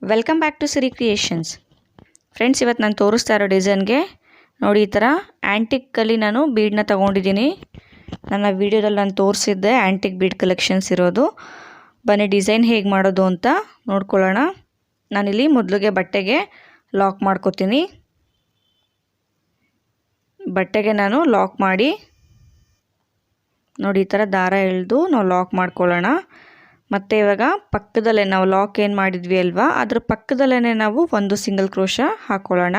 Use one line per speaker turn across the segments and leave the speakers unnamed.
Welcome back to Siri creations. Friends, ಇವತ್ತು ನಾನು ತೋರಿಸ್ತಾ ಇರೋ ಡಿಸೈನ್ಗೆ ನೋಡಿ, ಈ ಥರ ಆ್ಯಂಟಿಕ್ಕಲ್ಲಿ ನಾನು ಬೀಡನ್ನ ತೊಗೊಂಡಿದ್ದೀನಿ. ನನ್ನ ವೀಡಿಯೋದಲ್ಲಿ ನಾನು ತೋರಿಸಿದ್ದೆ ಆ್ಯಂಟಿಕ್ ಬೀಡ್ ಕಲೆಕ್ಷನ್ಸ್ ಇರೋದು. ಬನ್ನಿ ಡಿಸೈನ್ ಹೇಗೆ ಮಾಡೋದು ಅಂತ ನೋಡ್ಕೊಳ್ಳೋಣ. ನಾನಿಲ್ಲಿ ಮೊದಲಿಗೆ ಬಟ್ಟೆಗೆ ಲಾಕ್ ಮಾಡ್ಕೋತೀನಿ. ಬಟ್ಟೆಗೆ ನಾನು ಲಾಕ್ ಮಾಡಿ ನೋಡಿ, ಈ ಥರ ದಾರ ಎಳೆದು ನಾವು ಲಾಕ್ ಮಾಡ್ಕೊಳ್ಳೋಣ. ಮತ್ತು ಇವಾಗ ಪಕ್ಕದಲ್ಲೇ ನಾವು ಲಾಕ್ ಏನು ಮಾಡಿದ್ವಿ ಅಲ್ವಾ, ಅದ್ರ ಪಕ್ಕದಲ್ಲೇ ನಾವು ಒಂದು ಸಿಂಗಲ್ ಕ್ರೋಶ ಹಾಕ್ಕೊಳ್ಳೋಣ.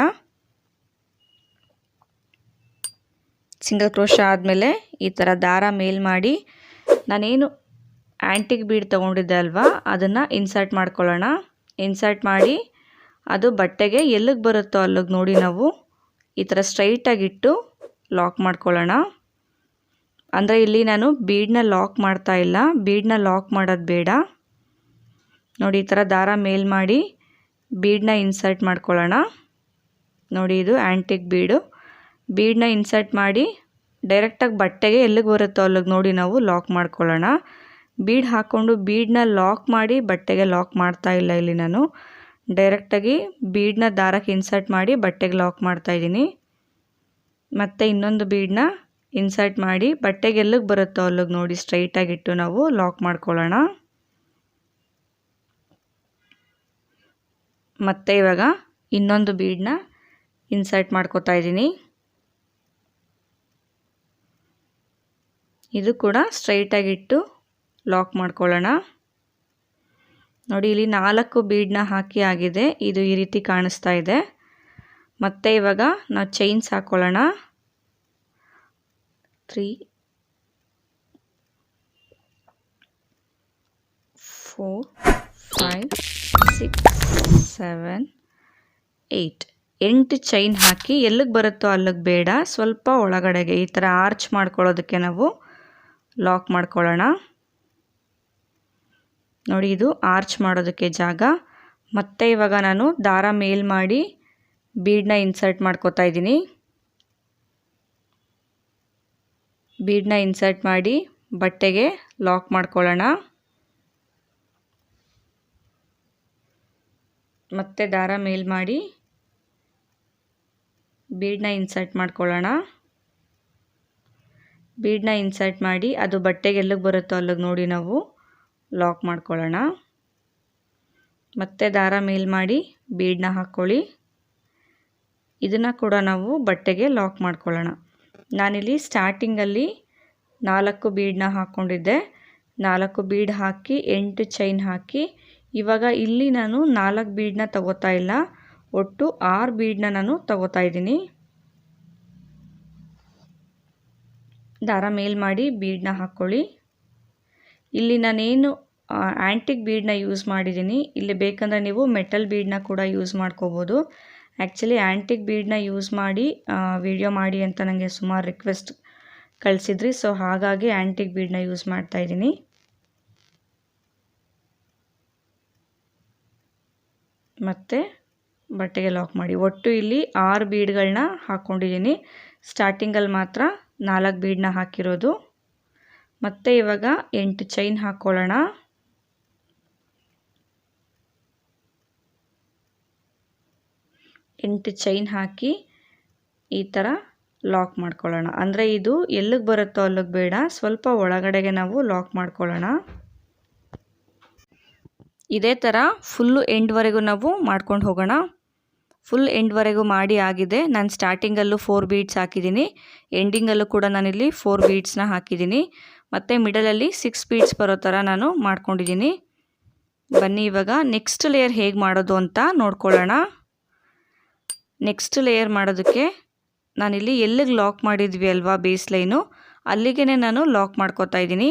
ಸಿಂಗಲ್ ಕ್ರೋಶ ಆದಮೇಲೆ ಈ ಥರ ದಾರ ಮೇಲ್ ಮಾಡಿ ನಾನೇನು ಆ್ಯಂಟಿಕ್ ಬೀಡ್ ತೊಗೊಂಡಿದ್ದೆ ಅಲ್ವಾ, ಅದನ್ನು ಇನ್ಸರ್ಟ್ ಮಾಡ್ಕೊಳ್ಳೋಣ. ಇನ್ಸರ್ಟ್ ಮಾಡಿ ಅದು ಬಟ್ಟೆಗೆ ಎಲ್ಲಿಗೆ ಬರುತ್ತೋ ಅಲ್ಲಿಗೆ ನೋಡಿ ನಾವು ಈ ಥರ ಸ್ಟ್ರೈಟಾಗಿಟ್ಟು ಲಾಕ್ ಮಾಡ್ಕೊಳ್ಳೋಣ. ಅಂದರೆ ಇಲ್ಲಿ ನಾನು ಬೀಡನ್ನ ಲಾಕ್ ಮಾಡ್ತಾ ಇಲ್ಲ, ಬೀಡನ್ನ ಲಾಕ್ ಮಾಡೋದು ಬೇಡ. ನೋಡಿ, ಈ ಥರ ದಾರ ಮೇಲ್ ಮಾಡಿ ಬೀಡನ್ನ ಇನ್ಸರ್ಟ್ ಮಾಡ್ಕೊಳ್ಳೋಣ. ನೋಡಿ, ಇದು ಆ್ಯಂಟಿಕ್ ಬೀಡನ್ನ ಇನ್ಸರ್ಟ್ ಮಾಡಿ ಡೈರೆಕ್ಟಾಗಿ ಬಟ್ಟೆಗೆ ಎಲ್ಲಿಗೆ ಬರುತ್ತೋ ಅಲ್ಲಿಗೆ ನೋಡಿ ನಾವು ಲಾಕ್ ಮಾಡ್ಕೊಳ್ಳೋಣ. ಬೀಡ್ ಹಾಕ್ಕೊಂಡು ಬೀಡನ್ನ ಲಾಕ್ ಮಾಡಿ ಬಟ್ಟೆಗೆ ಲಾಕ್ ಮಾಡ್ತಾ ಇಲ್ಲ. ಇಲ್ಲಿ ನಾನು ಡೈರೆಕ್ಟಾಗಿ ಬೀಡನ್ನ ದಾರಕ್ಕೆ ಇನ್ಸರ್ಟ್ ಮಾಡಿ ಬಟ್ಟೆಗೆ ಲಾಕ್ ಮಾಡ್ತಾಯಿದ್ದೀನಿ. ಮತ್ತು ಇನ್ನೊಂದು ಬೀಡನ್ನ ಇನ್ಸರ್ಟ್ ಮಾಡಿ ಬಟ್ಟೆಗೆ ಎಲ್ಲಿಗೆ ಬರುತ್ತೋ ಅಲ್ಲಿಗೆ ನೋಡಿ ಸ್ಟ್ರೈಟಾಗಿಟ್ಟು ನಾವು ಲಾಕ್ ಮಾಡ್ಕೊಳ್ಳೋಣ. ಮತ್ತು ಇವಾಗ ಇನ್ನೊಂದು ಬೀಡನ್ನ ಇನ್ಸರ್ಟ್ ಮಾಡ್ಕೋತಾ ಇದ್ದೀನಿ. ಇದು ಕೂಡ ಸ್ಟ್ರೈಟಾಗಿಟ್ಟು ಲಾಕ್ ಮಾಡ್ಕೊಳ್ಳೋಣ. ನೋಡಿ, ಇಲ್ಲಿ 4 ಬೀಡನ್ನ ಹಾಕಿ ಆಗಿದೆ. ಇದು ಈ ರೀತಿ ಕಾಣಿಸ್ತಾ ಇದೆ. ಮತ್ತು ಇವಾಗ ನಾವು ಚೈನ್ಸ್ ಹಾಕ್ಕೊಳ್ಳೋಣ. 3 4 5 6 7 8 8 ಚೈನ್ ಹಾಕಿ ಎಲ್ಲಿಗೆ ಬರುತ್ತೋ ಅಲ್ಲಿಗೆ ಬೇಡ, ಸ್ವಲ್ಪ ಒಳಗಡೆಗೆ ಈ ಥರ ಆರ್ಚ್ ಮಾಡ್ಕೊಳ್ಳೋದಕ್ಕೆ ನಾವು ಲಾಕ್ ಮಾಡ್ಕೊಳ್ಳೋಣ. ನೋಡಿ, ಇದು ಆರ್ಚ್ ಮಾಡೋದಕ್ಕೆ ಜಾಗ. ಮತ್ತು ಇವಾಗ ನಾನು ದಾರ ಮೇಲ್ ಮಾಡಿ ಬೀಡನ್ನ ಇನ್ಸರ್ಟ್ ಮಾಡ್ಕೋತಾ ಇದ್ದೀನಿ. ಬೀಡನ್ನ ಇನ್ಸರ್ಟ್ ಮಾಡಿ ಬಟ್ಟೆಗೆ ಲಾಕ್ ಮಾಡ್ಕೊಳ್ಳೋಣ. ಮತ್ತೆ ದಾರ ಮೇಲ್ ಮಾಡಿ ಬೀಡನ್ನ ಇನ್ಸರ್ಟ್ ಮಾಡ್ಕೊಳ್ಳೋಣ. ಬೀಡನ್ನ ಇನ್ಸರ್ಟ್ ಮಾಡಿ ಅದು ಬಟ್ಟೆಗೆ ಎಲ್ಲಿಗೆ ಬರುತ್ತೋ ಅಲ್ಲಿಗೆ ನೋಡಿ ನಾವು ಲಾಕ್ ಮಾಡ್ಕೊಳ್ಳೋಣ. ಮತ್ತೆ ದಾರ ಮೇಲ್ ಮಾಡಿ ಬೀಡನ್ನ ಹಾಕ್ಕೊಳ್ಳಿ. ಇದನ್ನು ಕೂಡ ನಾವು ಬಟ್ಟೆಗೆ ಲಾಕ್ ಮಾಡ್ಕೊಳ್ಳೋಣ. ನಾನಿಲ್ಲಿ ಸ್ಟಾರ್ಟಿಂಗಲ್ಲಿ 4 ಬೀಡನ್ನ ಹಾಕ್ಕೊಂಡಿದ್ದೆ. 4 ಬೀಡ್ ಹಾಕಿ 8 ಚೈನ್ ಹಾಕಿ ಇವಾಗ ಇಲ್ಲಿ ನಾನು 4 ಬೀಡನ್ನ ತಗೋತಾ ಇಲ್ಲ, ಒಟ್ಟು 6 ಬೀಡನ್ನ ನಾನು ತಗೋತಾ ಇದ್ದೀನಿ. ದಾರ ಮೇಲ್ ಮಾಡಿ ಬೀಡನ್ನ ಹಾಕ್ಕೊಳ್ಳಿ. ಇಲ್ಲಿ ನಾನೇನು ಆ್ಯಂಟಿಕ್ ಬೀಡನ್ನ ಯೂಸ್ ಮಾಡಿದ್ದೀನಿ. ಇಲ್ಲಿ ಬೇಕಂದರೆ ನೀವು ಮೆಟಲ್ ಬೀಡನ್ನ ಕೂಡ ಯೂಸ್ ಮಾಡ್ಕೋಬೋದು. ಆ್ಯಕ್ಚುಲಿ ಆ್ಯಂಟಿಕ್ ಬೀಡನ್ನ ಯೂಸ್ ಮಾಡಿ ವಿಡಿಯೋ ಮಾಡಿ ಅಂತ ನನಗೆ ಸುಮಾರು ರಿಕ್ವೆಸ್ಟ್ ಕಳಿಸಿದ್ರಿ. ಸೊ ಹಾಗಾಗಿ ಆ್ಯಂಟಿಕ್ ಬೀಡನ್ನ ಯೂಸ್ ಮಾಡ್ತಾಯಿದ್ದೀನಿ. ಮತ್ತು ಬಟ್ಟೆಗೆ ಲಾಕ್ ಮಾಡಿ ಒಟ್ಟು ಇಲ್ಲಿ 6 ಬೀಡ್ಗಳನ್ನ ಹಾಕ್ಕೊಂಡಿದ್ದೀನಿ. ಸ್ಟಾರ್ಟಿಂಗಲ್ಲಿ ಮಾತ್ರ 4 ಬೀಡನ್ನ ಹಾಕಿರೋದು. ಮತ್ತು ಇವಾಗ 8 ಚೈನ್ ಹಾಕ್ಕೊಳ್ಳೋಣ. ಎಂಟು ಚೈನ್ ಹಾಕಿ ಈ ಥರ ಲಾಕ್ ಮಾಡ್ಕೊಳ್ಳೋಣ. ಅಂದರೆ ಇದು ಎಲ್ಲಿಗೆ ಬರುತ್ತೋ ಅಲ್ಲಿಗೆ ಬೇಡ, ಸ್ವಲ್ಪ ಒಳಗಡೆಗೆ ನಾವು ಲಾಕ್ ಮಾಡ್ಕೊಳ್ಳೋಣ. ಇದೇ ಥರ ಫುಲ್ಲು ಎಂಡ್ವರೆಗೂ ನಾವು ಮಾಡ್ಕೊಂಡು ಹೋಗೋಣ. ಫುಲ್ ಎಂಡ್ವರೆಗೂ ಮಾಡಿ ಆಗಿದೆ. ನಾನು ಸ್ಟಾರ್ಟಿಂಗಲ್ಲೂ 4 ಬೀಡ್ಸ್ ಹಾಕಿದ್ದೀನಿ, ಎಂಡಿಂಗಲ್ಲೂ ಕೂಡ ನಾನಿಲ್ಲಿ 4 ಬೀಡ್ಸ್ನ ಹಾಕಿದ್ದೀನಿ. ಮತ್ತು ಮಿಡಲಲ್ಲಿ 6 ಬೀಡ್ಸ್ ಬರೋ ಥರ ನಾನು ಮಾಡ್ಕೊಂಡಿದ್ದೀನಿ. ಬನ್ನಿ ಇವಾಗ ನೆಕ್ಸ್ಟ್ ಲೇಯರ್ ಹೇಗೆ ಮಾಡೋದು ಅಂತ ನೋಡ್ಕೊಳ್ಳೋಣ. ನೆಕ್ಸ್ಟ್ ಲೇಯರ್ ಮಾಡೋದಕ್ಕೆ ನಾನಿಲ್ಲಿ ಎಲ್ಲಿಗೆ ಲಾಕ್ ಮಾಡಿದ್ವಿ ಅಲ್ವಾ ಬೇಸ್ ಲೈನು, ಅಲ್ಲಿಗೆ ನಾನು ಲಾಕ್ ಮಾಡ್ಕೋತಾ ಇದ್ದೀನಿ.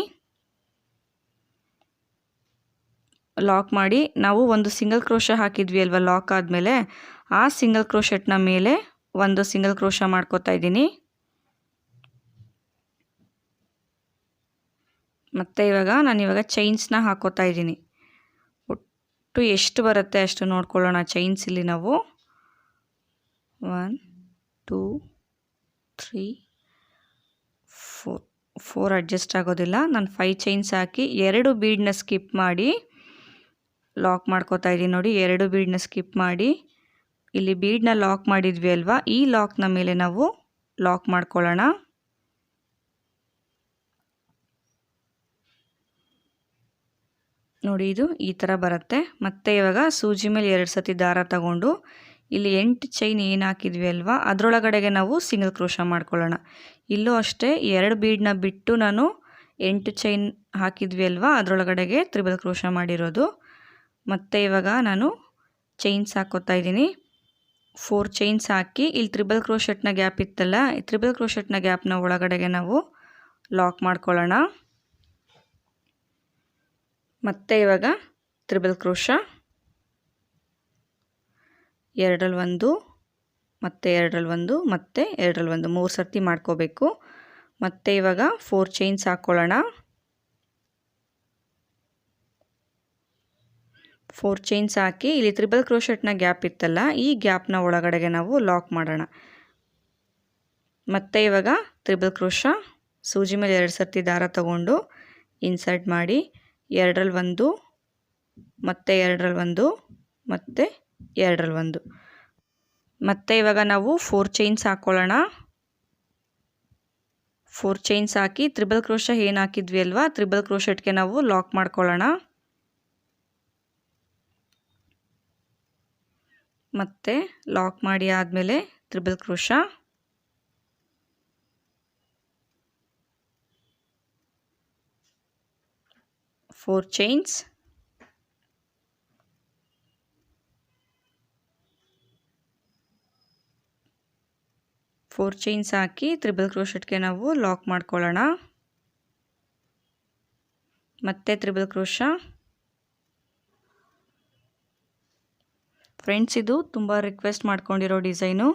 ಲಾಕ್ ಮಾಡಿ ನಾವು ಒಂದು ಸಿಂಗಲ್ ಕ್ರೋಶ ಹಾಕಿದ್ವಿ ಅಲ್ವಾ ಲಾಕ್ ಆದಮೇಲೆ, ಆ ಸಿಂಗಲ್ ಕ್ರೋಶೆಟ್ನ ಮೇಲೆ ಒಂದು ಸಿಂಗಲ್ ಕ್ರೋಶ ಮಾಡ್ಕೋತಾ ಇದ್ದೀನಿ. ಮತ್ತು ನಾನಿವಾಗ ಚೈನ್ಸ್ನ ಹಾಕೋತಾ ಇದ್ದೀನಿ. ಒಟ್ಟು ಎಷ್ಟು ಬರುತ್ತೆ ಅಷ್ಟು ನೋಡ್ಕೊಳ್ಳೋಣ. ಚೈನ್ಸ್ ಇಲ್ಲಿ ನಾವು 1 2 3 4 ಅಡ್ಜಸ್ಟ್ ಆಗೋದಿಲ್ಲ. ನಾನು 5 ಚೈನ್ಸ್ ಹಾಕಿ 2 ಬೀಡನ್ನ ಸ್ಕಿಪ್ ಮಾಡಿ ಲಾಕ್ ಮಾಡ್ಕೋತಾ ಇದ್ದೀನಿ. ನೋಡಿ 2 ಬೀಡನ್ನ ಸ್ಕಿಪ್ ಮಾಡಿ ಇಲ್ಲಿ ಬೀಡನ್ನ ಲಾಕ್ ಮಾಡಿದ್ವಿ ಅಲ್ವಾ, ಈ ಲಾಕ್ನ ಮೇಲೆ ನಾವು ಲಾಕ್ ಮಾಡ್ಕೊಳ್ಳೋಣ. ನೋಡಿ ಇದು ಈ ಥರ ಬರುತ್ತೆ. ಮತ್ತೆ ಇವಾಗ ಸೂಜಿ ಮೇಲೆ 2 ಸತಿ ದಾರ ತಗೊಂಡು ಇಲ್ಲಿ 8 ಚೈನ್ ಏನು ಹಾಕಿದ್ವಿ ಅಲ್ವಾ ಅದರೊಳಗಡೆಗೆ ನಾವು ಸಿಂಗಲ್ ಕ್ರೋಶ ಮಾಡ್ಕೊಳ್ಳೋಣ. ಇಲ್ಲೂ ಅಷ್ಟೇ 2 ಬೀಡನ್ನ ಬಿಟ್ಟು ನಾನು 8 ಚೈನ್ ಹಾಕಿದ್ವಿ ಅಲ್ವಾ ಅದರೊಳಗಡೆಗೆ ತ್ರಿಬಲ್ ಕ್ರೋಶ ಮಾಡಿರೋದು. ಮತ್ತು ಇವಾಗ ನಾನು ಚೈನ್ಸ್ ಹಾಕೋತಾ ಇದ್ದೀನಿ. 4 ಚೈನ್ಸ್ ಹಾಕಿ ಇಲ್ಲಿ ತ್ರಿಬಲ್ ಕ್ರೋಶೆಟ್ನ ಗ್ಯಾಪ್ ಇತ್ತಲ್ಲ, ಈ ತ್ರಿಬಲ್ ಕ್ರೋಶೆಟ್ನ ಗ್ಯಾಪ್ನ ಒಳಗಡೆಗೆ ನಾವು ಲಾಕ್ ಮಾಡ್ಕೊಳ್ಳೋಣ. ಮತ್ತು ಇವಾಗ ತ್ರಿಬಲ್ ಕ್ರೋಶ 2ರಲ್ಲಿ 1 ಮತ್ತು 2ರಲ್ಲಿ 1 ಮತ್ತು 2ರಲ್ಲಿ 1 3 ಸರ್ತಿ ಮಾಡ್ಕೋಬೇಕು. ಮತ್ತು ಇವಾಗ 4 ಚೈನ್ಸ್ ಹಾಕ್ಕೊಳ್ಳೋಣ. 4 ಚೈನ್ಸ್ ಹಾಕಿ ಇಲ್ಲಿ ತ್ರಿಬಲ್ ಕ್ರೋಶೆಟ್ನ ಗ್ಯಾಪ್ ಇತ್ತಲ್ಲ, ಈ ಗ್ಯಾಪ್ನ ಒಳಗಡೆಗೆ ನಾವು ಲಾಕ್ ಮಾಡೋಣ. ಮತ್ತು ಇವಾಗ ತ್ರಿಬಲ್ ಕ್ರೋಶ ಸೂಜಿ ಮೇಲೆ 2 ಸರ್ತಿ ದಾರ ತಗೊಂಡು ಇನ್ಸರ್ಟ್ ಮಾಡಿ 2ರಲ್ಲಿ 1 ಮತ್ತು 2ರಲ್ಲಿ 1 ಮತ್ತು 2ರಲ್ಲಿ 1. ಮತ್ತು ಇವಾಗ ನಾವು 4 ಚೈನ್ಸ್ ಹಾಕ್ಕೊಳ್ಳೋಣ. 4 ಚೈನ್ಸ್ ಹಾಕಿ ತ್ರಿಬಲ್ ಕ್ರೋಶ ಏನು ಹಾಕಿದ್ವಿ ಅಲ್ವಾ ತ್ರಿಬಲ್ ಕ್ರೋಶೆಟ್ಗೆ ನಾವು ಲಾಕ್ ಮಾಡ್ಕೊಳ್ಳೋಣ. ಮತ್ತು ಲಾಕ್ ಮಾಡಿ ಆದಮೇಲೆ ತ್ರಿಬಲ್ ಕ್ರೋಶ 4 ಚೈನ್ಸ್ 4 ಚೈನ್ಸ್ ಹಾಕಿ ತ್ರಿಬಲ್ ಕ್ರೋಶೆಟ್ಗೆ ನಾವು ಲಾಕ್ ಮಾಡ್ಕೊಳ್ಳೋಣ. ಮತ್ತೆ ತ್ರಿಬಲ್ ಕ್ರೋಶ. ಫ್ರೆಂಡ್ಸ್, ಇದು ತುಂಬ ರಿಕ್ವೆಸ್ಟ್ ಮಾಡ್ಕೊಂಡಿರೋ ಡಿಸೈನು.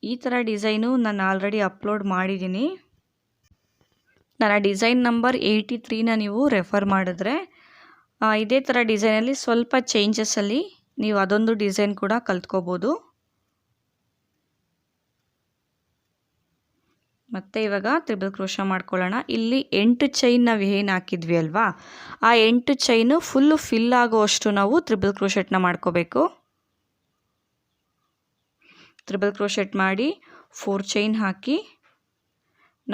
ಈ ಥರ ಡಿಸೈನು ನಾನು ಆಲ್ರೆಡಿ ಅಪ್ಲೋಡ್ ಮಾಡಿದ್ದೀನಿ. ನನ್ನ ಡಿಸೈನ್ ನಂಬರ್ 83ನ ನೀವು ರೆಫರ್ ಮಾಡಿದ್ರೆ ಇದೇ ಥರ ಡಿಸೈನಲ್ಲಿ ಸ್ವಲ್ಪ ಚೇಂಜಸಲ್ಲಿ ನೀವು ಅದೊಂದು ಡಿಸೈನ್ ಕೂಡ ಕಲ್ತ್ಕೋಬೋದು. ಮತ್ತು ಇವಾಗ ತ್ರಿಬಲ್ ಕ್ರೋಶ ಮಾಡ್ಕೊಳ್ಳೋಣ. ಇಲ್ಲಿ 8 ಚೈನ್ ನಾವು ಏನು ಹಾಕಿದ್ವಿ ಅಲ್ವಾ, ಆ 8 ಚೈನು ಫುಲ್ಲು ಫಿಲ್ ಆಗೋವಷ್ಟು ನಾವು ತ್ರಿಬಲ್ ಕ್ರೋಶೆಟ್ನ ಮಾಡ್ಕೋಬೇಕು. ತ್ರಿಬಲ್ ಕ್ರೋಶೆಟ್ ಮಾಡಿ 4 ಚೈನ್ ಹಾಕಿ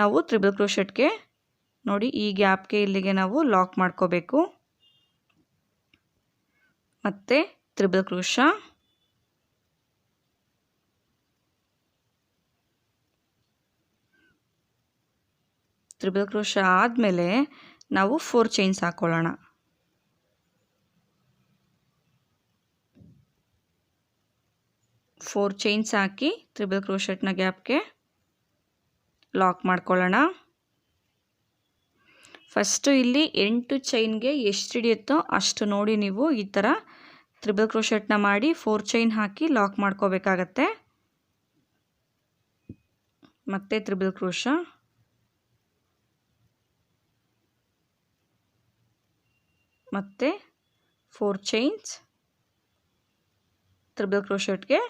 ನಾವು ತ್ರಿಬಲ್ ಕ್ರೋಶೆಟ್ಗೆ ನೋಡಿ ಈ ಗ್ಯಾಪ್ಗೆ ಇಲ್ಲಿಗೆ ನಾವು ಲಾಕ್ ಮಾಡ್ಕೋಬೇಕು. ಮತ್ತು ತ್ರಿಬಲ್ ಕ್ರೋಶ ಆದಮೇಲೆ ನಾವು 4 ಚೈನ್ಸ್ ಹಾಕ್ಕೊಳ್ಳೋಣ. 4 ಚೈನ್ಸ್ ಹಾಕಿ ತ್ರಿಬಲ್ ಕ್ರೋಶೆಟ್ನ ಗ್ಯಾಪ್ಗೆ ಲಾಕ್ ಮಾಡ್ಕೊಳ್ಳೋಣ. ಫಸ್ಟು ಇಲ್ಲಿ 8 ಚೈನ್ಗೆ ಎಷ್ಟು ಹಿಡಿಯುತ್ತೋ ಅಷ್ಟು ನೋಡಿ ನೀವು ಈ ಥರ ತ್ರಿಬಲ್ ಕ್ರೋಶೆಟ್ನ ಮಾಡಿ 4 ಚೈನ್ ಹಾಕಿ ಲಾಕ್ ಮಾಡ್ಕೋಬೇಕಾಗತ್ತೆ. ಮತ್ತೆ ತ್ರಿಬಲ್ ಕ್ರೋಶ ಮತ್ತು 4 ಚೈನ್ಸ್ ತ್ರಿಬಲ್ ಕ್ರೋಶೆಟ್ಗೆ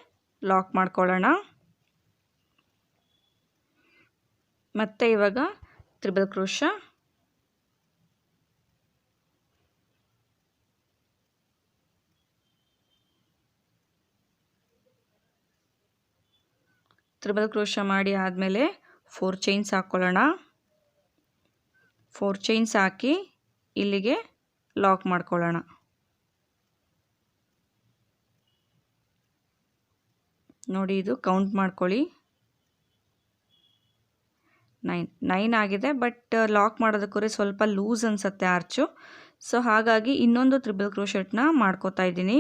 ಲಾಕ್ ಮಾಡ್ಕೊಳ್ಳೋಣ. ಮತ್ತು ಇವಾಗ ತ್ರಿಬಲ್ ಕ್ರೋಶ ಮಾಡಿ ಆದಮೇಲೆ 4 ಚೈನ್ಸ್ ಹಾಕ್ಕೊಳ್ಳೋಣ. 4 ಚೈನ್ಸ್ ಹಾಕಿ ಇಲ್ಲಿಗೆ ಲಾಕ್ ಮಾಡ್ಕೊಳ್ಳೋಣ. ನೋಡಿ ಇದು ಕೌಂಟ್ ಮಾಡ್ಕೊಳ್ಳಿ. 9 ಆಗಿದೆ. ಬಟ್ ಲಾಕ್ ಮಾಡೋದಕ್ಕೂ ಸ್ವಲ್ಪ ಲೂಸ್ ಅನಿಸುತ್ತೆ ಆರ್ಚು. ಸೊ ಹಾಗಾಗಿ ಇನ್ನೊಂದು ತ್ರಿಬಲ್ ಕ್ರೋಶೆಟ್ನ ಮಾಡ್ಕೋತಾ ಇದ್ದೀನಿ.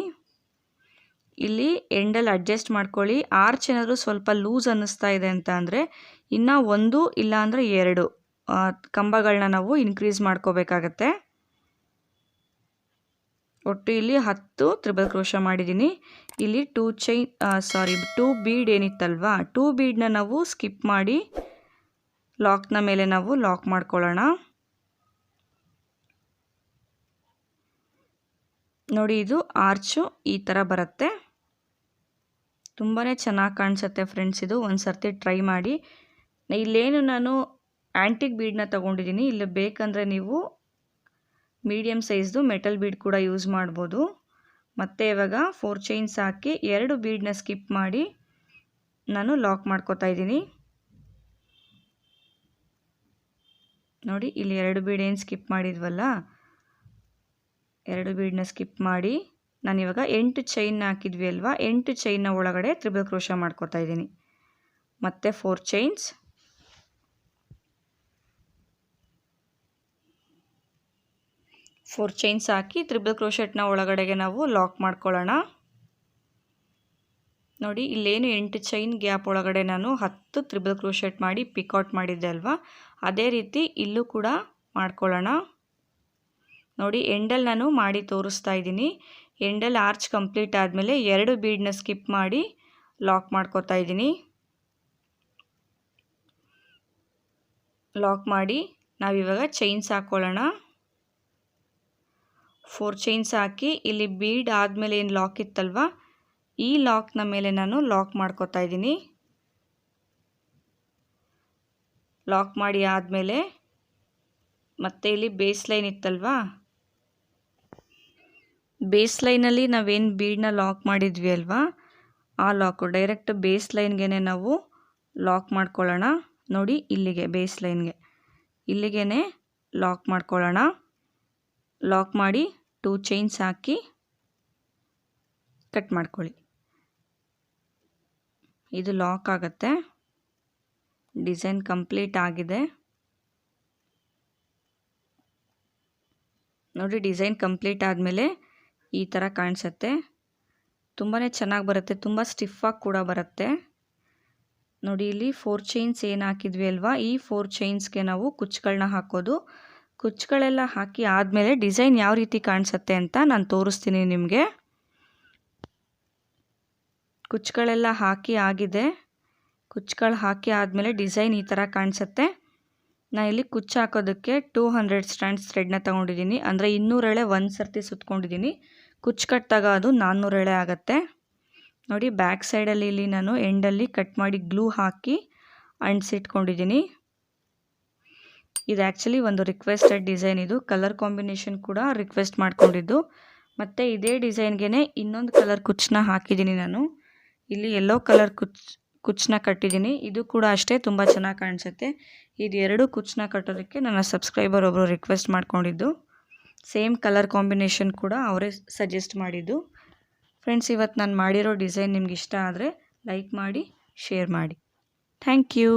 ಇಲ್ಲಿ ಎಂಡಲ್ಲಿ ಅಡ್ಜಸ್ಟ್ ಮಾಡ್ಕೊಳ್ಳಿ. ಆರ್ಚ್ ಏನಾದರೂ ಸ್ವಲ್ಪ ಲೂಸ್ ಅನ್ನಿಸ್ತಾ ಇದೆ ಅಂತ ಅಂದರೆ ಇನ್ನೂ 1 ಇಲ್ಲ ಅಂದರೆ 2 ಕಂಬಗಳನ್ನ ನಾವು ಇನ್ಕ್ರೀಸ್ ಮಾಡ್ಕೋಬೇಕಾಗತ್ತೆ. ಒಟ್ಟು ಇಲ್ಲಿ 10 ತ್ರಿಬಲ್ ಕ್ರೋಶ ಮಾಡಿದ್ದೀನಿ. ಇಲ್ಲಿ 2 ಬೀಡ್ ಏನಿತ್ತಲ್ವಾ 2 ಬೀಡನ್ನ ನಾವು ಸ್ಕಿಪ್ ಮಾಡಿ ಲಾಕ್ನ ಮೇಲೆ ನಾವು ಲಾಕ್ ಮಾಡ್ಕೊಳ್ಳೋಣ. ನೋಡಿ ಇದು ಆರ್ಚು ಈ ಥರ ಬರುತ್ತೆ. ತುಂಬಾ ಚೆನ್ನಾಗಿ ಕಾಣಿಸುತ್ತೆ ಫ್ರೆಂಡ್ಸ್. ಇದು ಒಂದು ಸರ್ತಿ ಟ್ರೈ ಮಾಡಿ. ಇಲ್ಲೇನು ನಾನು ಆ್ಯಂಟಿಕ್ ಬೀಡನ್ನ ತೊಗೊಂಡಿದ್ದೀನಿ. ಇಲ್ಲಿ ಬೇಕಂದರೆ ನೀವು ಮೀಡಿಯಮ್ ಸೈಜ್ದು ಮೆಟಲ್ ಬೀಡ್ ಕೂಡ ಯೂಸ್ ಮಾಡ್ಬೋದು. ಮತ್ತು ಇವಾಗ 4 ಚೈನ್ಸ್ ಹಾಕಿ 2 ಬೀಡನ್ನ ಸ್ಕಿಪ್ ಮಾಡಿ ನಾನು ಲಾಕ್ ಮಾಡ್ಕೋತಾ ಇದ್ದೀನಿ. ನೋಡಿ ಇಲ್ಲಿ 2 ಬೀಡ್ ಏನು ಸ್ಕಿಪ್ ಮಾಡಿದ್ವಲ್ಲ, 2 ಬೀಡನ್ನ ಸ್ಕಿಪ್ ಮಾಡಿ ನಾನಿವಾಗ 8 ಚೈನ್ ಹಾಕಿದ್ವಿ ಅಲ್ವಾ, 8 ಚೈನ್ನ ಒಳಗಡೆ ತ್ರಿಬಲ್ ಕ್ರೋಶಾ ಮಾಡ್ಕೋತಾ ಇದ್ದೀನಿ. ಮತ್ತು 4 ಚೈನ್ಸ್, 4 ಚೈನ್ಸ್ ಹಾಕಿ ತ್ರಿಬಲ್ ಕ್ರೋಶೆಟ್ನ ಒಳಗಡೆಗೆ ನಾವು ಲಾಕ್ ಮಾಡ್ಕೊಳ್ಳೋಣ. ನೋಡಿ ಇಲ್ಲೇನು 8 ಚೈನ್ ಗ್ಯಾಪ್ ಒಳಗಡೆ ನಾನು 10 ತ್ರಿಬಲ್ ಕ್ರೋಶೆಟ್ ಮಾಡಿ ಪಿಕೌಟ್ ಮಾಡಿದ್ದೆ ಅಲ್ವಾ, ಅದೇ ರೀತಿ ಇಲ್ಲೂ ಕೂಡ ಮಾಡ್ಕೊಳ್ಳೋಣ. ನೋಡಿ ಎಂಡಲ್ಲಿ ನಾನು ಮಾಡಿ ತೋರಿಸ್ತಾ ಇದ್ದೀನಿ. ಎಂಡಲ್ಲಿ ಆರ್ಚ್ ಕಂಪ್ಲೀಟ್ ಆದಮೇಲೆ 2 ಬೀಡನ್ನ ಸ್ಕಿಪ್ ಮಾಡಿ ಲಾಕ್ ಮಾಡ್ಕೋತಾ ಇದ್ದೀನಿ. ಲಾಕ್ ಮಾಡಿ ನಾವಿವಾಗ ಚೈನ್ಸ್ ಹಾಕ್ಕೊಳ್ಳೋಣ. 4 ಚೈನ್ಸ್ ಹಾಕಿ ಇಲ್ಲಿ ಬೀಡ್ ಆದಮೇಲೆ ಏನು ಲಾಕ್ ಇತ್ತಲ್ವ, ಈ ಲಾಕ್ನ ಮೇಲೆ ನಾನು ಲಾಕ್ ಮಾಡ್ಕೋತಾ ಇದ್ದೀನಿ. ಲಾಕ್ ಮಾಡಿ ಆದಮೇಲೆ ಮತ್ತೆ ಇಲ್ಲಿ ಬೇಸ್ ಲೈನ್ ಇತ್ತಲ್ವಾ, ಬೇಸ್ ಲೈನಲ್ಲಿ ನಾವೇನು ಬೀಡನ್ನ ಲಾಕ್ ಮಾಡಿದ್ವಿ ಅಲ್ವಾ, ಆ ಲಾಕು ಡೈರೆಕ್ಟ್ ಬೇಸ್ ಲೈನ್ಗೆ ನಾವು ಲಾಕ್ ಮಾಡ್ಕೊಳ್ಳೋಣ. ನೋಡಿ ಇಲ್ಲಿಗೆ ಬೇಸ್ ಲೈನ್ಗೆ ಇಲ್ಲಿಗೆ ಲಾಕ್ ಮಾಡ್ಕೊಳ್ಳೋಣ. ಲಾಕ್ ಮಾಡಿ 2 ಚೈನ್ಸ್ ಹಾಕಿ ಕಟ್ ಮಾಡ್ಕೊಳ್ಳಿ. ಇದು ಲಾಕ್ ಆಗುತ್ತೆ. ಡಿಸೈನ್ ಕಂಪ್ಲೀಟ್ ಆಗಿದೆ. ನೋಡಿ ಡಿಸೈನ್ ಕಂಪ್ಲೀಟ್ ಆದಮೇಲೆ ಈ ಥರ ಕಾಣಿಸುತ್ತೆ. ತುಂಬಾ ಚೆನ್ನಾಗಿ ಬರುತ್ತೆ, ತುಂಬ ಸ್ಟಿಫಾಗಿ ಕೂಡ ಬರುತ್ತೆ. ನೋಡಿ ಇಲ್ಲಿ 4 ಚೈನ್ಸ್ ಏನು ಹಾಕಿದ್ವಿ ಅಲ್ವಾ, ಈ 4 ಚೈನ್ಸ್ಗೆ ನಾವು ಕುಚ್ಚುಗಳನ್ನ ಹಾಕೋದು. ಕುಚ್ಚುಗಳೆಲ್ಲ ಹಾಕಿ ಆದಮೇಲೆ ಡಿಸೈನ್ ಯಾವ ರೀತಿ ಕಾಣಿಸುತ್ತೆ ಅಂತ ನಾನು ತೋರಿಸ್ತೀನಿ ನಿಮಗೆ. ಕುಚ್ಚುಗಳೆಲ್ಲ ಹಾಕಿ ಆಗಿದೆ. ಕುಚ್ಚುಗಳು ಹಾಕಿ ಆದಮೇಲೆ ಡಿಸೈನ್ ಈ ಥರ ಕಾಣಿಸುತ್ತೆ. ನಾನು ಇಲ್ಲಿ ಕುಚ್ಚು ಹಾಕೋದಕ್ಕೆ 200 ಸ್ಟ್ಯಾಂಡ್ಸ್ ಥ್ರೆಡ್ನ ತೊಗೊಂಡಿದ್ದೀನಿ. ಅಂದರೆ 200 ಎಳೆ ಒಂದು ಸರ್ತಿ ಸುತ್ಕೊಂಡಿದ್ದೀನಿ. ಕುಚ್ಚು ಕಟ್ಟಾಗ ಅದು 400 ಎಳೆ ಆಗುತ್ತೆ. ನೋಡಿ ಬ್ಯಾಕ್ ಸೈಡಲ್ಲಿ ಇಲ್ಲಿ ನಾನು ಎಂಡಲ್ಲಿ ಕಟ್ ಮಾಡಿ ಗ್ಲೂ ಹಾಕಿ ಅಂಟಿಸಿಟ್ಕೊಂಡಿದ್ದೀನಿ. ಇದು ಆ್ಯಕ್ಚುಲಿ ಒಂದು ರಿಕ್ವೆಸ್ಟೆಡ್ ಡಿಸೈನ್. ಇದು ಕಲರ್ ಕಾಂಬಿನೇಷನ್ ಕೂಡ ರಿಕ್ವೆಸ್ಟ್ ಮಾಡ್ಕೊಂಡಿದ್ದು. ಮತ್ತು ಇದೇ ಡಿಸೈನ್ಗೆ ಇನ್ನೊಂದು ಕಲರ್ ಕುಚ್ಚನ್ನ ಹಾಕಿದ್ದೀನಿ ನಾನು. ಇಲ್ಲಿ ಯೆಲ್ಲೋ ಕಲರ್ ಕುಚ್ಚನ್ನ ಕಟ್ಟಿದ್ದೀನಿ. ಇದು ಕೂಡ ಅಷ್ಟೇ ತುಂಬ ಚೆನ್ನಾಗಿ ಕಾಣಿಸುತ್ತೆ. ಇದು 2 ಕುಚ್ಚನ್ನ ಕಟ್ಟೋದಕ್ಕೆ ನನ್ನ ಸಬ್ಸ್ಕ್ರೈಬರ್ ಒಬ್ಬರು ರಿಕ್ವೆಸ್ಟ್ ಮಾಡ್ಕೊಂಡಿದ್ದು. ಸೇಮ್ ಕಲರ್ ಕಾಂಬಿನೇಷನ್ ಕೂಡ ಅವರೇ ಸಜೆಸ್ಟ್ ಮಾಡಿದ್ದು. ಫ್ರೆಂಡ್ಸ್, ಇವತ್ತು ನಾನು ಮಾಡಿರೋ ಡಿಸೈನ್ ನಿಮ್ಗೆ ಇಷ್ಟ ಆದರೆ ಲೈಕ್ ಮಾಡಿ, ಶೇರ್ ಮಾಡಿ. Thank you.